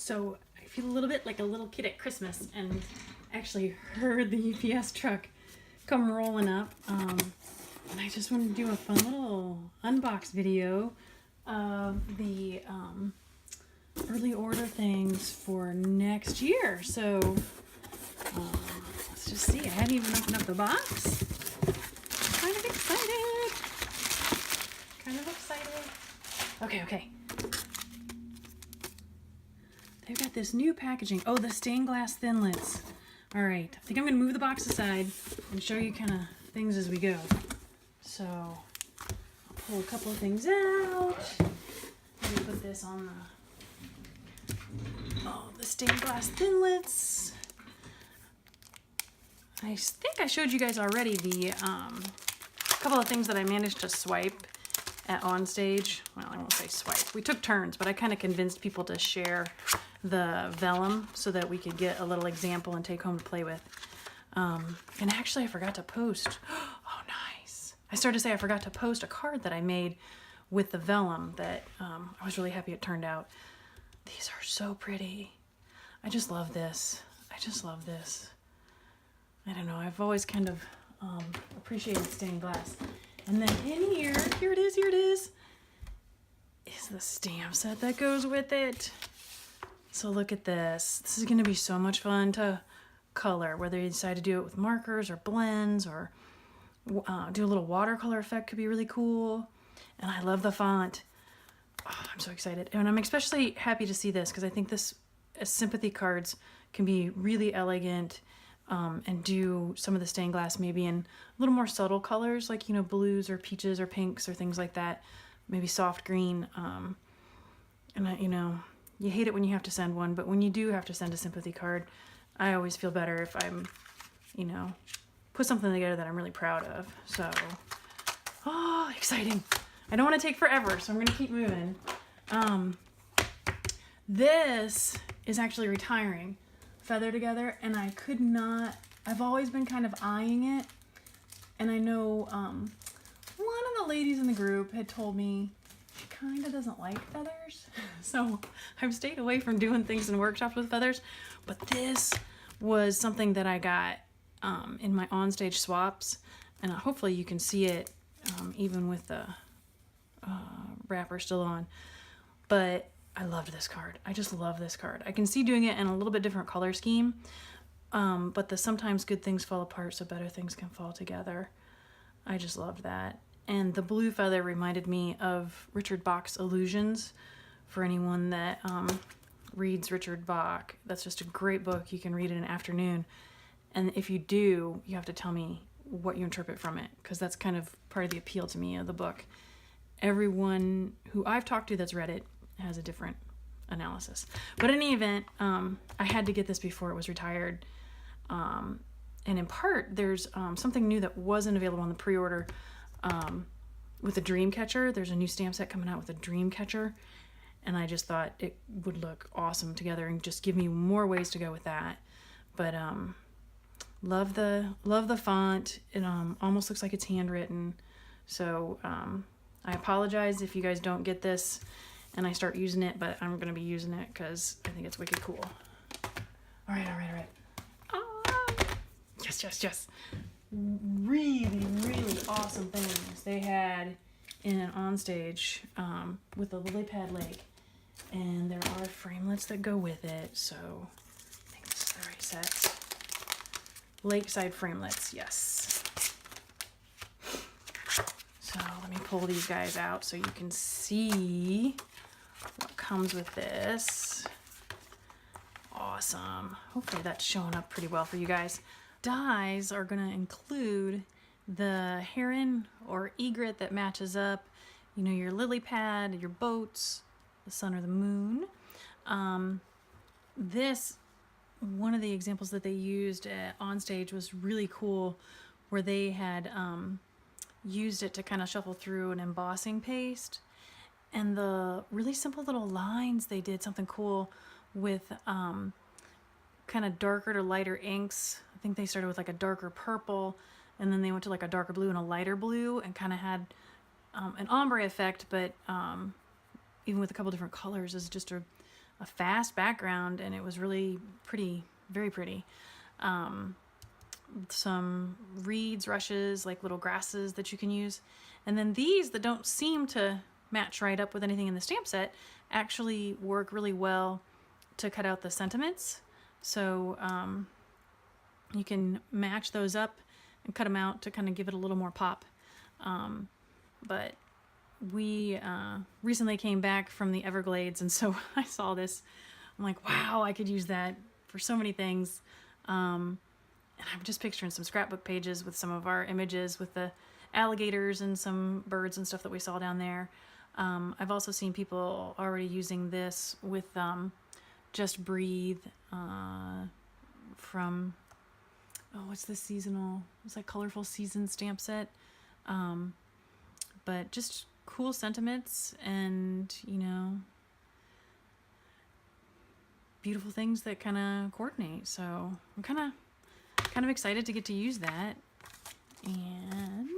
So I feel a little bit like a little kid at Christmas, and actually heard the UPS truck come rolling up. And I just wanted to do a fun little unbox video of the early order things for next year. So let's just see. I hadn't even opened up the box. I'm kind of excited. Okay. They've got this new packaging. Oh, the stained glass thinlits. All right, I think I'm gonna move the box aside and show you kind of things as we go. So I'll pull a couple of things out. Let me put this on the stained glass thinlits. I think I showed you guys already the couple of things that I managed to swipe at On Stage. Well, I won't say swipe. We took turns, but I kind of convinced people to share the vellum so that we could get a little example and take home to play with. And actually I forgot to post. Oh, nice. I started to say I forgot to post a card that I made with the vellum that I was really happy it turned out. These are so pretty. I just love this. I don't know, I've always kind of appreciated stained glass. And then in here it is the stamp set that goes with it. So look at this. This is going to be so much fun to color, whether you decide to do it with markers or blends or do a little watercolor effect could be really cool. And I love the font. Oh, I'm so excited. And I'm especially happy to see this because I think this sympathy cards can be really elegant and do some of the stained glass maybe in a little more subtle colors like, you know, blues or peaches or pinks or things like that. Maybe soft green. And you know, you hate it when you have to send one, but when you do have to send a sympathy card, I always feel better if I'm, you know, put something together that I'm really proud of. So, oh, exciting. I don't want to take forever, so I'm going to keep moving. This is actually retiring Feather Together, and I could not, I've always been kind of eyeing it, and I know one of the ladies in the group had told me she kind of doesn't like feathers, so I've stayed away from doing things in workshops with feathers, but this was something that I got in my on-stage swaps, and hopefully you can see it even with the wrapper still on, but I loved this card. I just love this card. I can see doing it in a little bit different color scheme, but the sometimes good things fall apart so better things can fall together. I just loved that. And the blue feather reminded me of Richard Bach's Illusions. For anyone that reads Richard Bach, that's just a great book. You can read it in an afternoon. And if you do, you have to tell me what you interpret from it, because that's kind of part of the appeal to me of the book. Everyone who I've talked to that's read it has a different analysis. But in any event, I had to get this before it was retired. And in part, there's something new that wasn't available on the pre-order with a dream catcher. There's a new stamp set coming out with a dream catcher, and I just thought it would look awesome together and just give me more ways to go with that. But love the font. It almost looks like it's handwritten. So I apologize if you guys don't get this and I start using it, but I'm gonna be using it because I think it's wicked cool. All right. Yes. Really awesome things they had in an onstage with the lily pad lake, and there are framelits that go with it, so I think this is the right set. Lakeside framelits, yes. So let me pull these guys out so you can see what comes with this. Awesome. Hopefully that's showing up pretty well for you guys. Dies are going to include the heron or egret that matches up, you know, your lily pad, your boats, the sun or the moon. This, one of the examples that they used on stage was really cool, where they had used it to kind of shuffle through an embossing paste, and the really simple little lines, they did something cool with kind of darker to lighter inks. I think they started with like a darker purple, and then they went to like a darker blue and a lighter blue, and kind of had an ombre effect, but even with a couple different colors, is just a a fast background, and it was really pretty, very pretty. Some reeds, rushes, like little grasses that you can use. And then these that don't seem to match right up with anything in the stamp set actually work really well to cut out the sentiments. So you can match those up and cut them out to kind of give it a little more pop. But we recently came back from the Everglades, and so I saw this. I'm like, wow, I could use that for so many things. And I'm just picturing some scrapbook pages with some of our images with the alligators and some birds and stuff that we saw down there. I've also seen people already using this with Just Breathe from, oh, what's the seasonal? It's like colorful season stamp set. But just cool sentiments and, you know, beautiful things that kind of coordinate. So I'm kind of excited to get to use that. And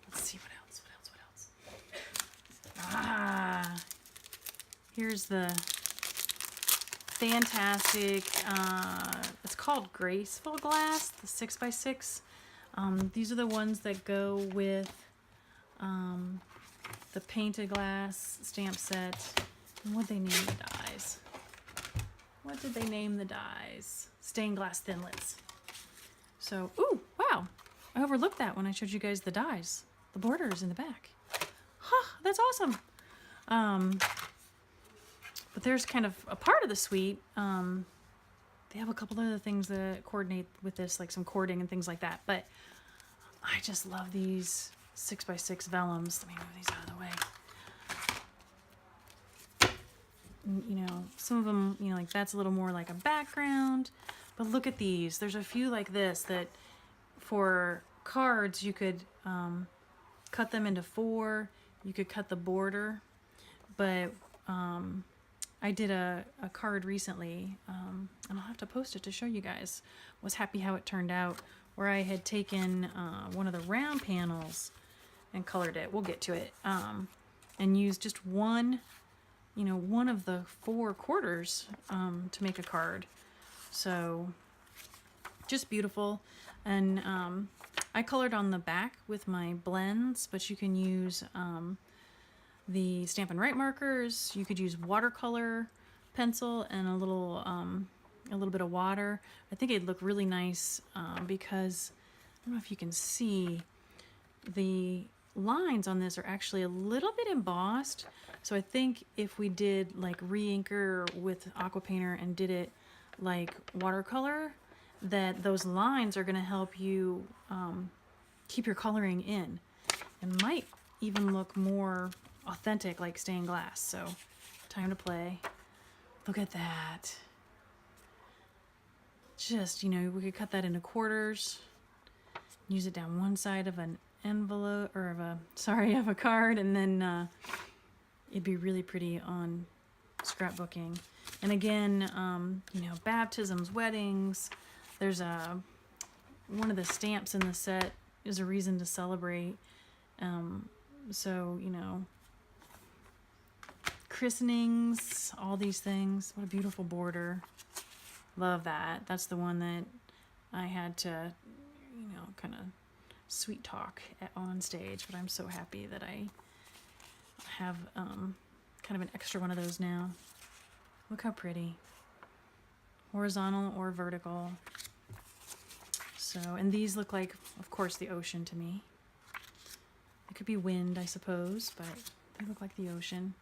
let's see what else. Here's the fantastic, it's called Graceful Glass, the 6x6. These are the ones that go with the painted glass stamp set. And what'd they name the dies? What did they name the dies? Stained glass thinlits. So, ooh, wow. I overlooked that when I showed you guys the dies. The border is in the back. Huh, that's awesome. But there's kind of a part of the suite. They have a couple other things that coordinate with this, like some cording and things like that. But I just love these 6x6 vellums. Let me move these out of the way. You know, some of them, you know, like that's a little more like a background. But look at these. There's a few like this that for cards you could cut them into 4. You could cut the border. But I did a card recently, and I'll have to post it to show you guys. Was happy how it turned out, where I had taken one of the round panels and colored it. We'll get to it. And used just one of the 4 quarters to make a card. So just beautiful. And I colored on the back with my blends, but you can use the Stampin' Write markers. You could use watercolor pencil and a little bit of water. I think it'd look really nice because I don't know if you can see, the lines on this are actually a little bit embossed. So I think if we did like re-inker with aqua painter and did it like watercolor, that those lines are going to help you keep your coloring in and might even look more authentic like stained glass. So time to play. Look at that. Just, you know, we could cut that into quarters, use it down one side of an envelope or of a card, and then it'd be really pretty on scrapbooking. And again, you know, baptisms, weddings, there's one of the stamps in the set is a reason to celebrate. So, you know, christenings, all these things. What a beautiful border. Love that. That's the one that I had to, you know, kind of sweet talk on stage, but I'm so happy that I have kind of an extra one of those now. Look how pretty. Horizontal or vertical. So, and these look like, of course, the ocean to me. It could be wind, I suppose, but they look like the ocean.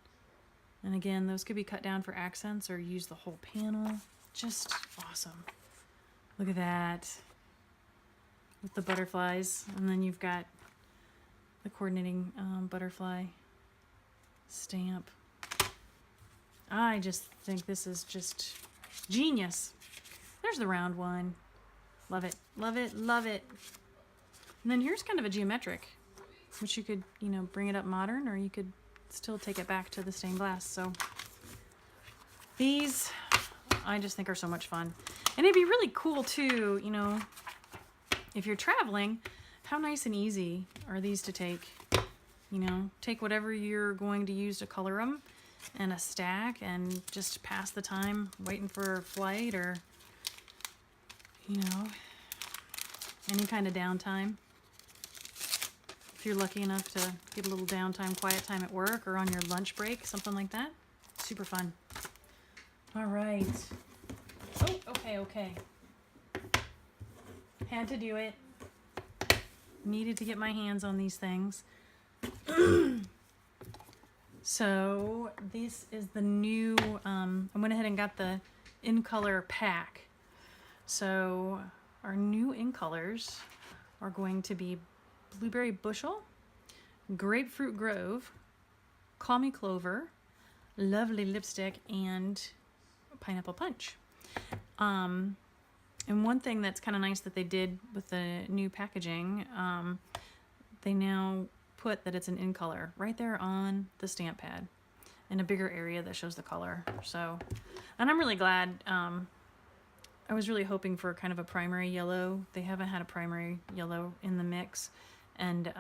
And again, those could be cut down for accents or use the whole panel. Just awesome. Look at that. With the butterflies. And then you've got the coordinating butterfly stamp. I just think this is just genius. There's the round one. Love it, love it, love it. And then here's kind of a geometric, which you could, you know, bring it up modern, or you could still take it back to the stained glass. So these, I just think are so much fun. And it'd be really cool too, you know, if you're traveling, how nice and easy are these to take? You know, take whatever you're going to use to color them and a stack and just pass the time waiting for a flight or, you know, any kind of downtime. If you're lucky enough to get a little downtime, quiet time at work or on your lunch break, something like that. Super fun. All right. Oh, okay. Had to do it. Needed to get my hands on these things. So this is the new, I went ahead and got the in color pack. So our new in colors are going to be Blueberry Bushel, Grapefruit Grove, Call Me Clover, Lovely Lipstick, and Pineapple Punch. And one thing that's kind of nice that they did with the new packaging, they now put that it's an in color right there on the stamp pad in a bigger area that shows the color. So, and I'm really glad. I was really hoping for kind of a primary yellow. They haven't had a primary yellow in the mix. And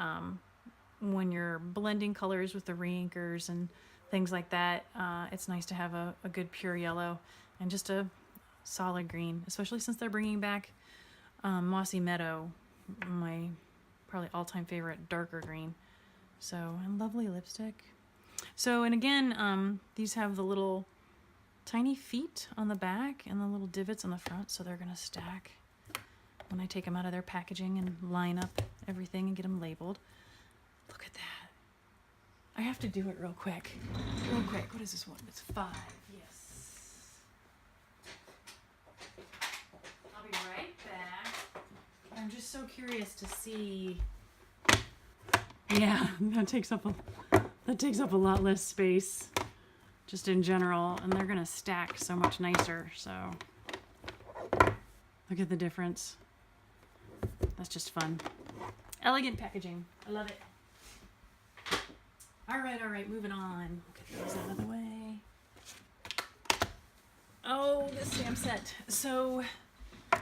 when you're blending colors with the reinkers and things like that, it's nice to have a good pure yellow and just a solid green, especially since they're bringing back Mossy Meadow, my probably all-time favorite darker green. So, and lovely lipstick. So, and again, these have the little tiny feet on the back and the little divots on the front, so they're going to stack when I take them out of their packaging and line up everything and get them labeled. Look at that. I have to do it real quick. What is this one? It's 5. Yes. I'll be right back. I'm just so curious to see. Yeah, that takes up a lot less space just in general, and they're gonna stack so much nicer. So look at the difference. That's just fun. Elegant packaging. I love it. All right, moving on. Get those out of the way. Oh, this stamp set. So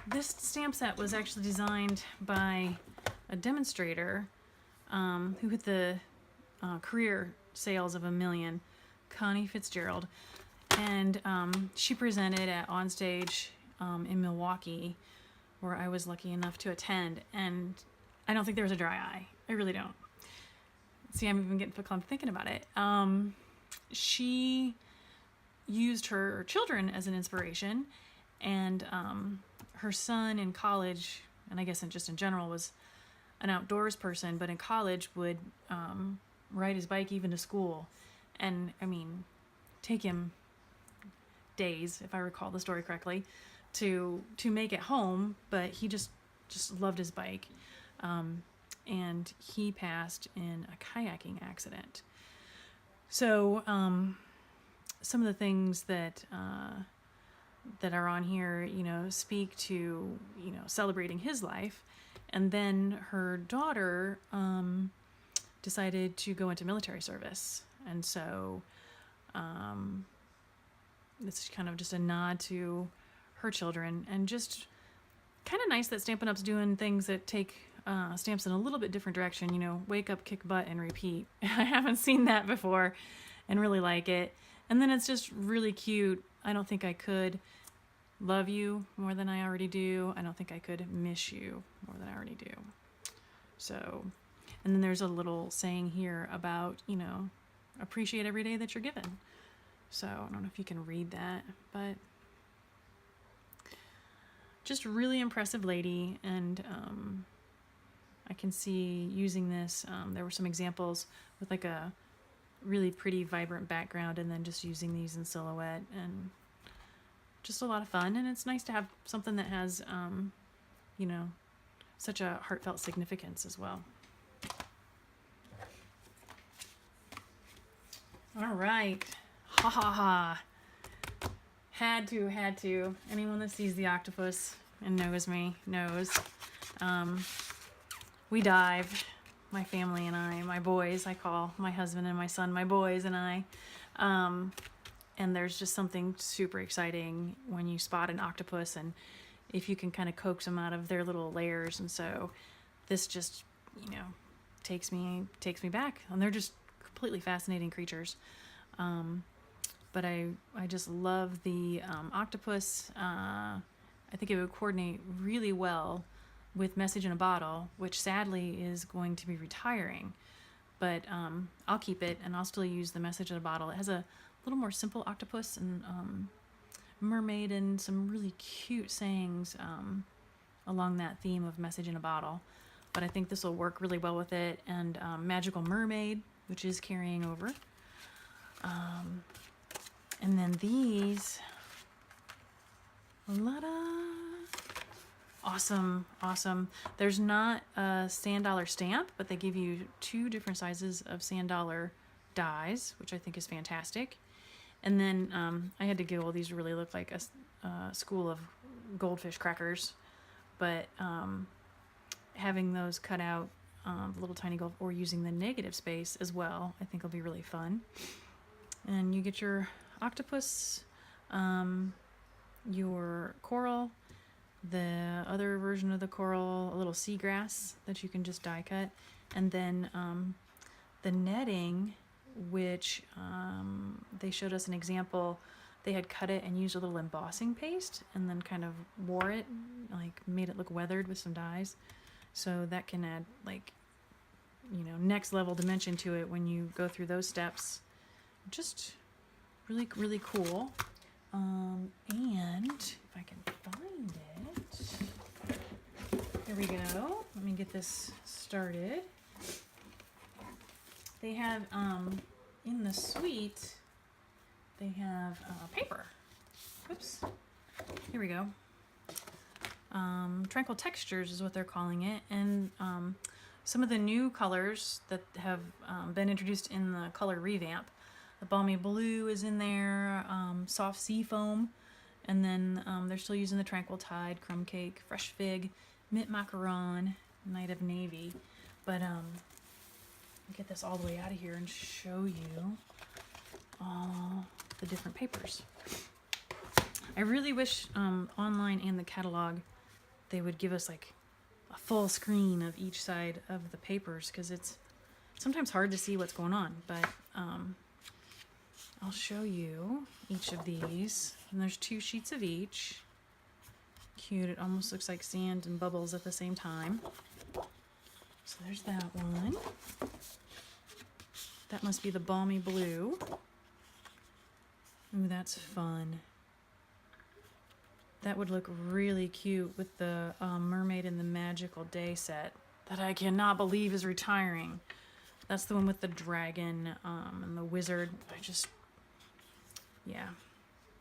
this stamp set was actually designed by a demonstrator who hit the career sales of 1 million, Connie Fitzgerald. And she presented at Onstage in Milwaukee, where I was lucky enough to attend. And I don't think there was a dry eye. I really don't. See, I'm even getting clumped thinking about it. She used her children as an inspiration, and her son in college, and I guess just in general, was an outdoors person, but in college would ride his bike even to school. And I mean, take him days, if I recall the story correctly, to make it home, but he just loved his bike. And he passed in a kayaking accident. So some of the things that are on here, you know, speak to, you know, celebrating his life. And then her daughter decided to go into military service. And so it's kind of just a nod to her children, and just kind of nice that Stampin' Up's doing things that take stamps in a little bit different direction, you know, wake up, kick butt, and repeat. I haven't seen that before and really like it. And then it's just really cute. I don't think I could love you more than I already do. I don't think I could miss you more than I already do. So, and then there's a little saying here about, you know, appreciate every day that you're given. So I don't know if you can read that, but just really impressive lady. And I can see using this. There were some examples with like a really pretty vibrant background, and then just using these in silhouette, and just a lot of fun. And it's nice to have something that has, you know, such a heartfelt significance as well. All right. Ha ha ha. Had to. Anyone that sees the octopus and knows me knows. We dive, my family and I, my boys. I call my husband and my son my boys and I. And there's just something super exciting when you spot an octopus, and if you can kind of coax them out of their little layers. And so this just, you know, takes me back. And they're just completely fascinating creatures. but I just love the octopus. I think it would coordinate really well with Message in a Bottle, which sadly is going to be retiring. But I'll keep it, and I'll still use the Message in a Bottle. It has a little more simple octopus and mermaid and some really cute sayings along that theme of Message in a Bottle. But I think this will work really well with it. And Magical Mermaid, which is carrying over. And then these, awesome. There's not a sand dollar stamp, but they give you 2 different sizes of sand dollar dies, which I think is fantastic. And then I had to giggle. These really look like a school of goldfish crackers, but having those cut out, little tiny gold, or using the negative space as well, I think will be really fun. And you get your octopus, your coral, the other version of the coral, a little seagrass that you can just die cut, and then the netting, which they showed us an example. They had cut it and used a little embossing paste and then kind of wore it, like made it look weathered with some dyes. So that can add, like, you know, next level dimension to it when you go through those steps. Just really, really cool. And if I can find it, here we go. Let me get this started. They have, in the suite, they have paper. Oops. Here we go. Tranquil Textures is what they're calling it. And some of the new colors that have been introduced in the color revamp. The Balmy Blue is in there, Soft Sea Foam, and then they're still using the Tranquil Tide, Crumb Cake, Fresh Fig, Mint Macaron, Night of Navy. But I'll get this all the way out of here and show you all the different papers. I really wish online and the catalog they would give us like a full screen of each side of the papers, because it's sometimes hard to see what's going on, but I'll show you each of these. And there's 2 sheets of each. Cute. It almost looks like sand and bubbles at the same time. So there's that one. That must be the Balmy Blue. Ooh, that's fun. That would look really cute with the Mermaid and the Magical Day set that I cannot believe is retiring. That's the one with the dragon and the wizard. Yeah.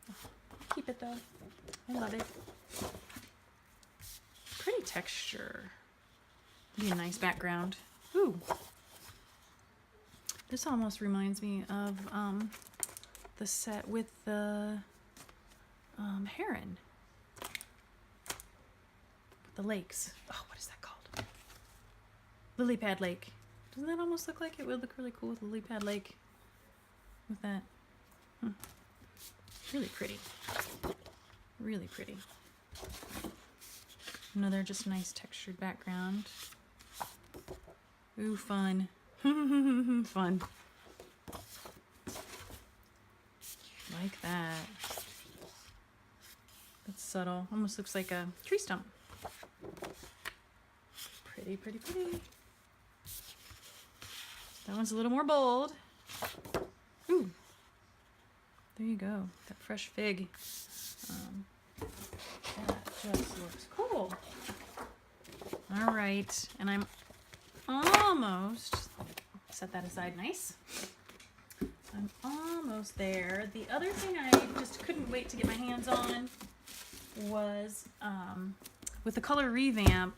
I'll keep it though. I love it. Pretty texture. Be a nice background. Ooh. This almost reminds me of the set with the heron. The lakes. Oh, what is that called? Lily Pad Lake. Doesn't that almost look like it would look really cool with Lily Pad Lake? With that. Really pretty. Really pretty. Another just nice textured background. Ooh, fun. Fun. Like that. That's subtle. Almost looks like a tree stump. Pretty, pretty, pretty. That one's a little more bold. Ooh. There you go. That fresh fig. That just looks cool. All right. And I'm almost, set that aside nice. I'm almost there. The other thing I just couldn't wait to get my hands on was with the color revamp,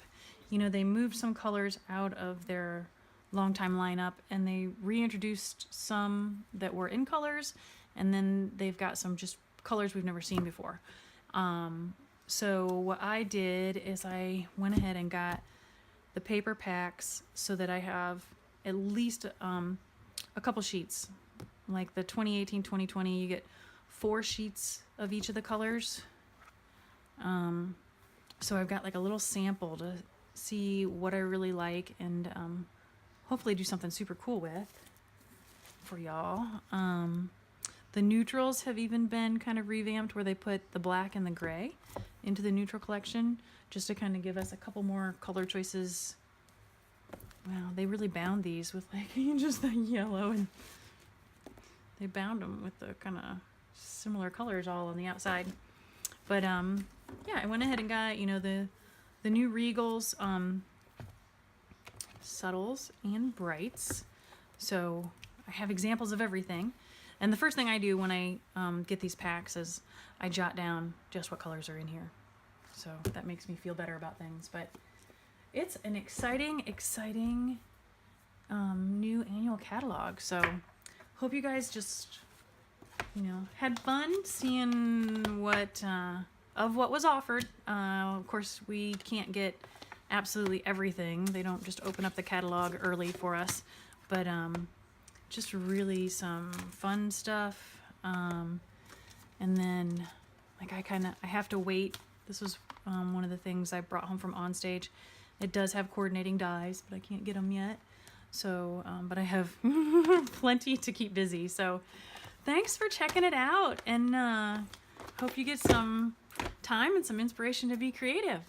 you know, they moved some colors out of their longtime lineup and they reintroduced some that were in colors, and then they've got some just colors we've never seen before. So what I did is I went ahead and got the paper packs so that I have at least a couple sheets. Like the 2018-2020, you get 4 sheets of each of the colors. So I've got like a little sample to see what I really like and hopefully do something super cool with for y'all. The neutrals have even been kind of revamped where they put the black and the gray into the neutral collection just to kind of give us a couple more color choices. Wow, they really bound these with like just the yellow, and they bound them with the kind of similar colors all on the outside. But yeah, I went ahead and got, you know, the new Regals subtles and brights. So I have examples of everything. And the first thing I do when I get these packs is I jot down just what colors are in here. So that makes me feel better about things. But it's an exciting new annual catalog. So hope you guys just, you know, had fun seeing what was offered. Of course, we can't get absolutely everything. They don't just open up the catalog early for us. But just really some fun stuff, and then like I have to wait. This was one of the things I brought home from Onstage. It does have coordinating dies, but I can't get them yet. So but I have plenty to keep busy. So thanks for checking it out, and hope you get some time and some inspiration to be creative.